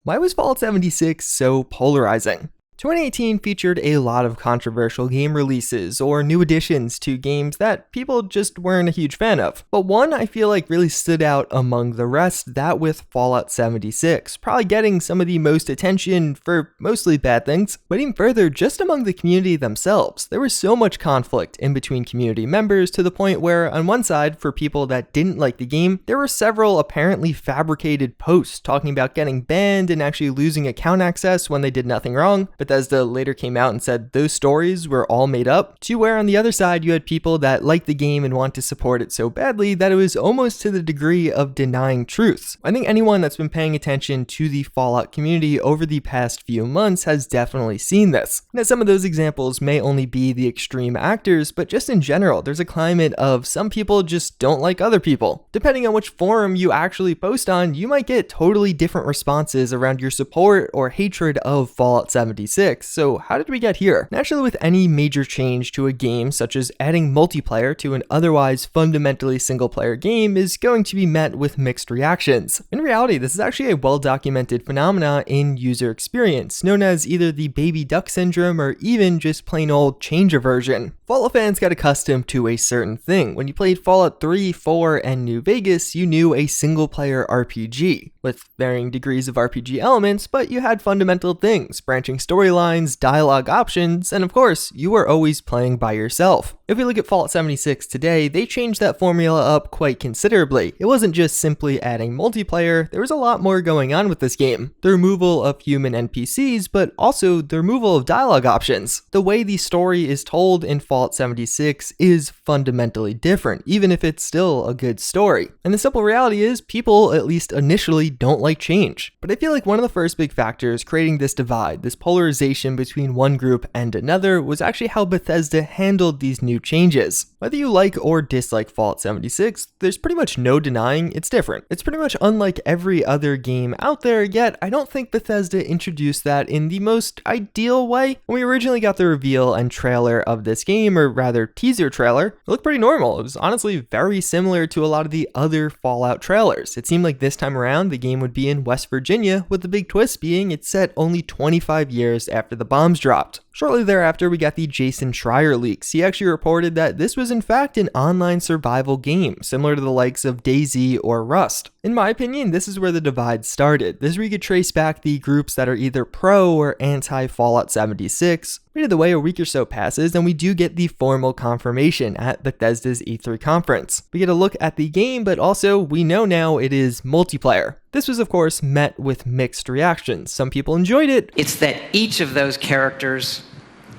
Why was Fallout 76 so polarizing? 2018 featured a lot of controversial game releases or new additions to games that people just weren't a huge fan of. But one I feel like really stood out among the rest, that with Fallout 76, probably getting some of the most attention for mostly bad things. But even further, just among the community themselves, there was so much conflict in between community members to the point where on one side, for people that didn't like the game, there were several apparently fabricated posts talking about getting banned and actually losing account access when they did nothing wrong. Bethesda later came out and said those stories were all made up, to where on the other side you had people that liked the game and want to support it so badly that it was almost to the degree of denying truths. I think anyone that's been paying attention to the Fallout community over the past few months has definitely seen this. Now, some of those examples may only be the extreme actors, but just in general, there's a climate of some people just don't like other people. Depending on which forum you actually post on, you might get totally different responses around your support or hatred of Fallout 76. So how did we get here? Naturally, with any major change to a game, such as adding multiplayer to an otherwise fundamentally single-player game, is going to be met with mixed reactions. In reality, this is actually a well-documented phenomena in user experience, known as either the baby duck syndrome or even just plain old change aversion. Fallout fans got accustomed to a certain thing. When you played Fallout 3, 4, and New Vegas, you knew a single-player RPG, with varying degrees of RPG elements, but you had fundamental things, branching storylines, dialogue options, and of course, you were always playing by yourself. If we look at Fallout 76 today, they changed that formula up quite considerably. It wasn't just simply adding multiplayer, there was a lot more going on with this game. The removal of human NPCs, but also the removal of dialogue options. The way the story is told in Fallout 76 is fundamentally different, even if it's still a good story. And the simple reality is, people, at least initially, don't like change. But I feel like one of the first big factors creating this divide, this polarization between one group and another, was actually how Bethesda handled these new changes. Whether you like or dislike Fallout 76, there's pretty much no denying it's different. It's pretty much unlike every other game out there, yet I don't think Bethesda introduced that in the most ideal way. When we originally got the reveal and trailer of this game, or rather teaser trailer, it looked pretty normal. It was honestly very similar to a lot of the other Fallout trailers. It seemed like this time around the game would be in West Virginia, with the big twist being it's set only 25 years after the bombs dropped. Shortly thereafter, we got the Jason Schreier leaks. He actually reported that this was in fact an online survival game, similar to the likes of DayZ or Rust. In my opinion, this is where the divide started. This is where you could trace back the groups that are either pro or anti-Fallout 76. Either way, a week or so passes, and we do get the formal confirmation at Bethesda's E3 conference. We get a look at the game, but also we know now it is multiplayer. This was, of course, met with mixed reactions. Some people enjoyed it. It's that each of those characters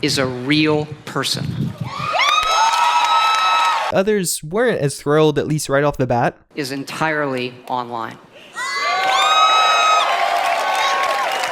is a real person. Others weren't as thrilled, at least right off the bat. Is entirely online.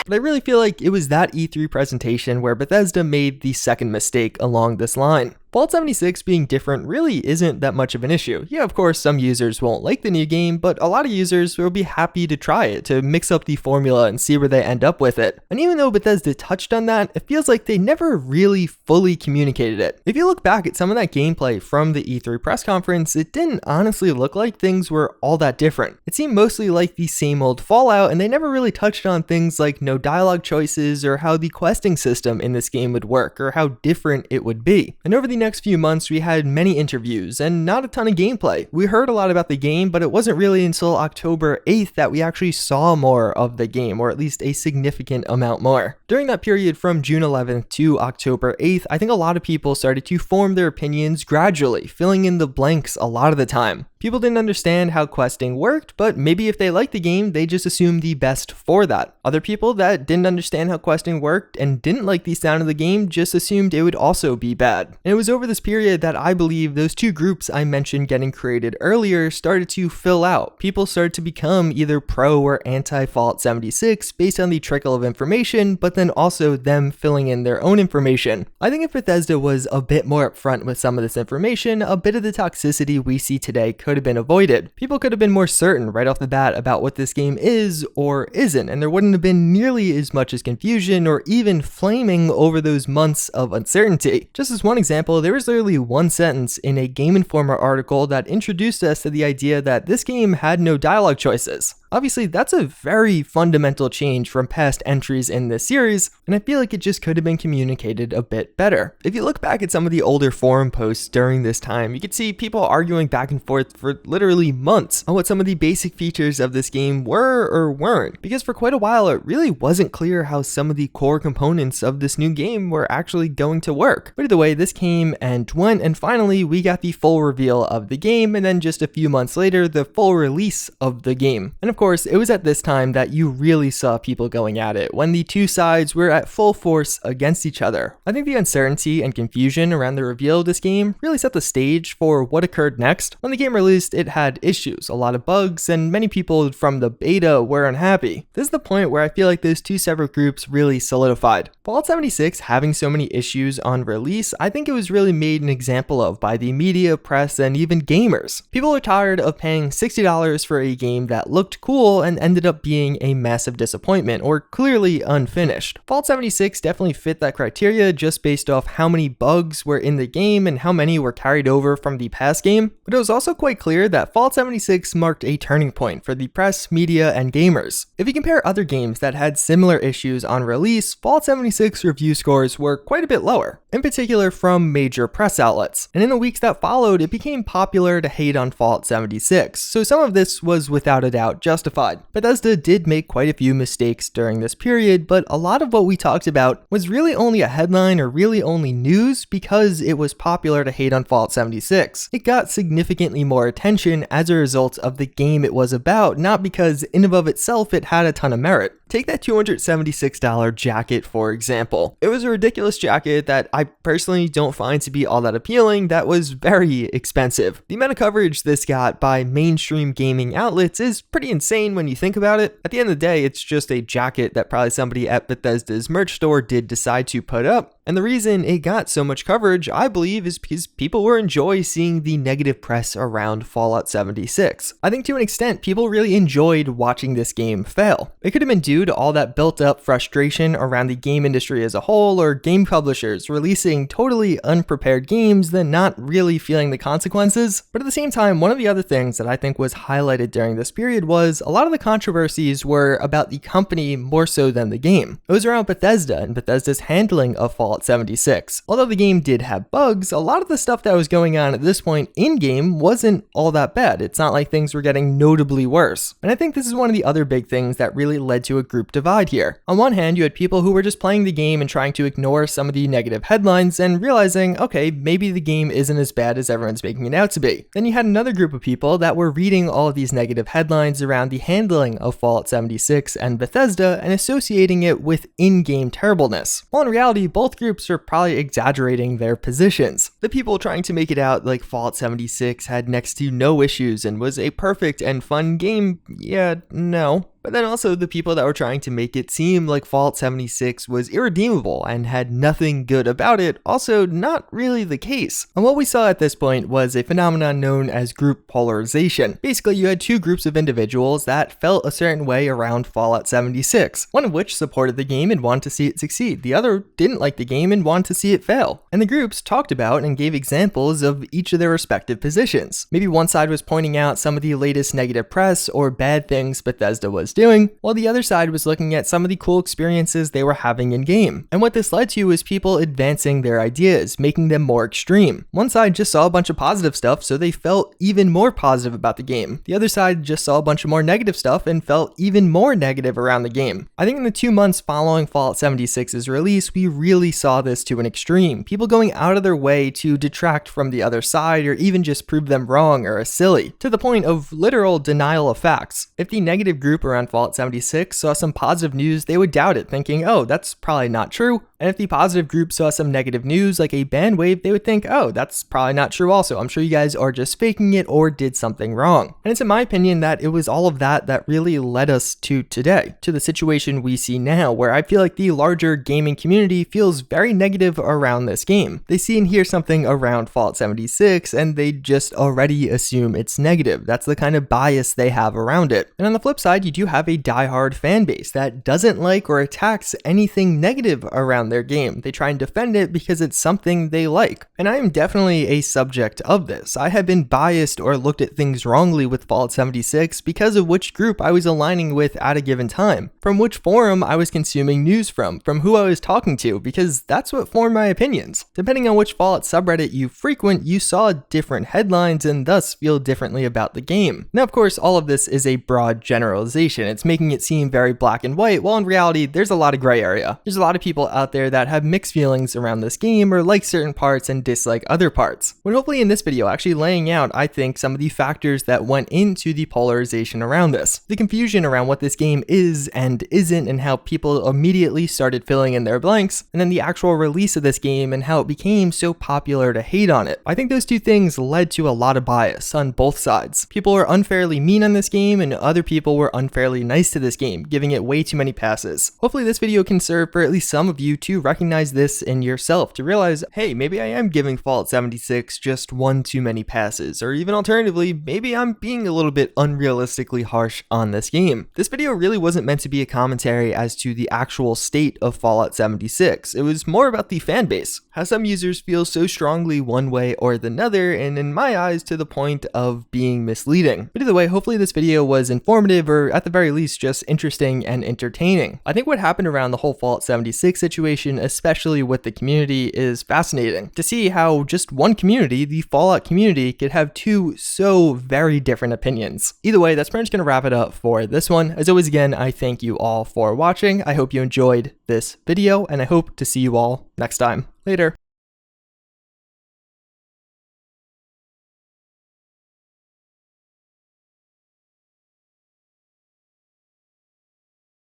But I really feel like it was that E3 presentation where Bethesda made the second mistake along this line. Fallout 76 being different really isn't that much of an issue. Yeah, of course, some users won't like the new game, but a lot of users will be happy to try it, to mix up the formula and see where they end up with it. And even though Bethesda touched on that, it feels like they never really fully communicated it. If you look back at some of that gameplay from the E3 press conference, it didn't honestly look like things were all that different. It seemed mostly like the same old Fallout, and they never really touched on things like no dialogue choices or how the questing system in this game would work or how different it would be. And over the next few months, we had many interviews and not a ton of gameplay. We heard a lot about the game, but it wasn't really until October 8th that we actually saw more of the game, or at least a significant amount more. During that period from June 11th to October 8th, I think a lot of people started to form their opinions gradually, filling in the blanks a lot of the time. People didn't understand how questing worked, but maybe if they liked the game, they just assumed the best for that. Other people that didn't understand how questing worked and didn't like the sound of the game just assumed it would also be bad. And it was over this period that I believe those two groups I mentioned getting created earlier started to fill out. People started to become either pro or anti-Fallout 76 based on the trickle of information, but then also them filling in their own information. I think if Bethesda was a bit more upfront with some of this information, a bit of the toxicity we see today could have been avoided. People could have been more certain right off the bat about what this game is or isn't, and there wouldn't have been nearly as much as confusion or even flaming over those months of uncertainty. Just as one example, there was literally one sentence in a Game Informer article that introduced us to the idea that this game had no dialogue choices. Obviously, that's a very fundamental change from past entries in this series, and I feel like it just could have been communicated a bit better. If you look back at some of the older forum posts during this time, you could see people arguing back and forth for literally months on what some of the basic features of this game were or weren't, because for quite a while it really wasn't clear how some of the core components of this new game were actually going to work. But either way, this came and went, and finally we got the full reveal of the game, and then just a few months later, the full release of the game. And of course, it was at this time that you really saw people going at it, when the two sides were at full force against each other. I think the uncertainty and confusion around the reveal of this game really set the stage for what occurred next. When the game released, it had issues, a lot of bugs, and many people from the beta were unhappy. This is the point where I feel like those two separate groups really solidified. Fallout 76 having so many issues on release, I think it was really made an example of by the media, press, and even gamers. People are tired of paying $60 for a game that looked cool and ended up being a massive disappointment, or clearly unfinished. Fallout 76 definitely fit that criteria just based off how many bugs were in the game and how many were carried over from the past game, but it was also quite clear that Fallout 76 marked a turning point for the press, media, and gamers. If you compare other games that had similar issues on release, Fallout 76 review scores were quite a bit lower, in particular from major press outlets. And in the weeks that followed, it became popular to hate on Fallout 76, so some of this was without a doubt justified. Bethesda did make quite a few mistakes during this period, but a lot of what we talked about was really only a headline or really only news because it was popular to hate on Fallout 76. It got significantly more attention as a result of the game it was about, not because in and of itself it had a ton of merit. Take that $276 jacket, for example. It was a ridiculous jacket that I personally don't find to be all that appealing, that was very expensive. The amount of coverage this got by mainstream gaming outlets is pretty insane when you think about it. At the end of the day, it's just a jacket that probably somebody at Bethesda's merch store did decide to put up. And the reason it got so much coverage, I believe, is because people were enjoying seeing the negative press around Fallout 76. I think to an extent, people really enjoyed watching this game fail. It could have been due to all that built up frustration around the game industry as a whole, or game publishers releasing totally unprepared games then not really feeling the consequences. But at the same time, one of the other things that I think was highlighted during this period was a lot of the controversies were about the company more so than the game. It was around Bethesda and Bethesda's handling of Fallout 76. Although the game did have bugs, a lot of the stuff that was going on at this point in-game wasn't all that bad. It's not like things were getting notably worse. And I think this is one of the other big things that really led to a group divide here. On one hand, you had people who were just playing the game and trying to ignore some of the negative headlines and realizing, okay, maybe the game isn't as bad as everyone's making it out to be. Then you had another group of people that were reading all of these negative headlines around the handling of Fallout 76 and Bethesda and associating it with in-game terribleness. While in reality, both groups are probably exaggerating their positions. The people trying to make it out like Fallout 76 had next to no issues and was a perfect and fun game, yeah, no. But then also the people that were trying to make it seem like Fallout 76 was irredeemable and had nothing good about it, also not really the case. And what we saw at this point was a phenomenon known as group polarization. Basically, you had two groups of individuals that felt a certain way around Fallout 76, one of which supported the game and wanted to see it succeed, the other didn't like the game and wanted to see it fail. And the groups talked about and gave examples of each of their respective positions. Maybe one side was pointing out some of the latest negative press or bad things Bethesda was doing, while the other side was looking at some of the cool experiences they were having in game. And what this led to was people advancing their ideas, making them more extreme. One side just saw a bunch of positive stuff, so they felt even more positive about the game. The other side just saw a bunch of more negative stuff and felt even more negative around the game. I think in the 2 months following Fallout 76's release, we really saw this to an extreme. People going out of their way to detract from the other side or even just prove them wrong or silly, to the point of literal denial of facts. If the negative group around Fallout 76 saw some positive news, they would doubt it, thinking, oh, that's probably not true. And if the positive group saw some negative news, like a band wave, they would think, oh, that's probably not true also. I'm sure you guys are just faking it or did something wrong. And it's in my opinion that it was all of that that really led us to today, to the situation we see now, where I feel like the larger gaming community feels very negative around this game. They see and hear something around Fallout 76, and they just already assume it's negative. That's the kind of bias they have around it. And on the flip side, you do have a diehard fan base that doesn't like or attacks anything negative around around their game. They try and defend it because it's something they like. And I am definitely a subject of this. I have been biased or looked at things wrongly with Fallout 76 because of which group I was aligning with at a given time, from which forum I was consuming news from who I was talking to, because that's what formed my opinions. Depending on which Fallout subreddit you frequent, you saw different headlines and thus feel differently about the game. Now, of course, all of this is a broad generalization. It's making it seem very black and white, while in reality, there's a lot of gray area. There's a lot of people out there that have mixed feelings around this game or like certain parts and dislike other parts. When hopefully in this video, actually laying out, I think, some of the factors that went into the polarization around this. The confusion around what this game is and isn't, and how people immediately started filling in their blanks, and then the actual release of this game and how it became so popular to hate on it. I think those two things led to a lot of bias on both sides. People were unfairly mean on this game, and other people were unfairly nice to this game, giving it way too many passes. Hopefully this video can serve for at least some of you to recognize this in yourself, to realize, hey, maybe I am giving Fallout 76 just one too many passes, or even alternatively, maybe I'm being a little bit unrealistically harsh on this game. This video really wasn't meant to be a commentary as to the actual state of Fallout 76. It was more about the fan base, how some users feel so strongly one way or the other, and in my eyes to the point of being misleading. But either way, hopefully this video was informative, or at the very least just interesting and entertaining. I think what happened around the whole Fallout 76 situation, especially with the community, is fascinating. To see how just one community, the Fallout community, could have two so very different opinions. Either way, that's pretty much going to wrap it up for this one. As always, again, I thank you all for watching. I hope you enjoyed this video, and I hope to see you all next time. Later.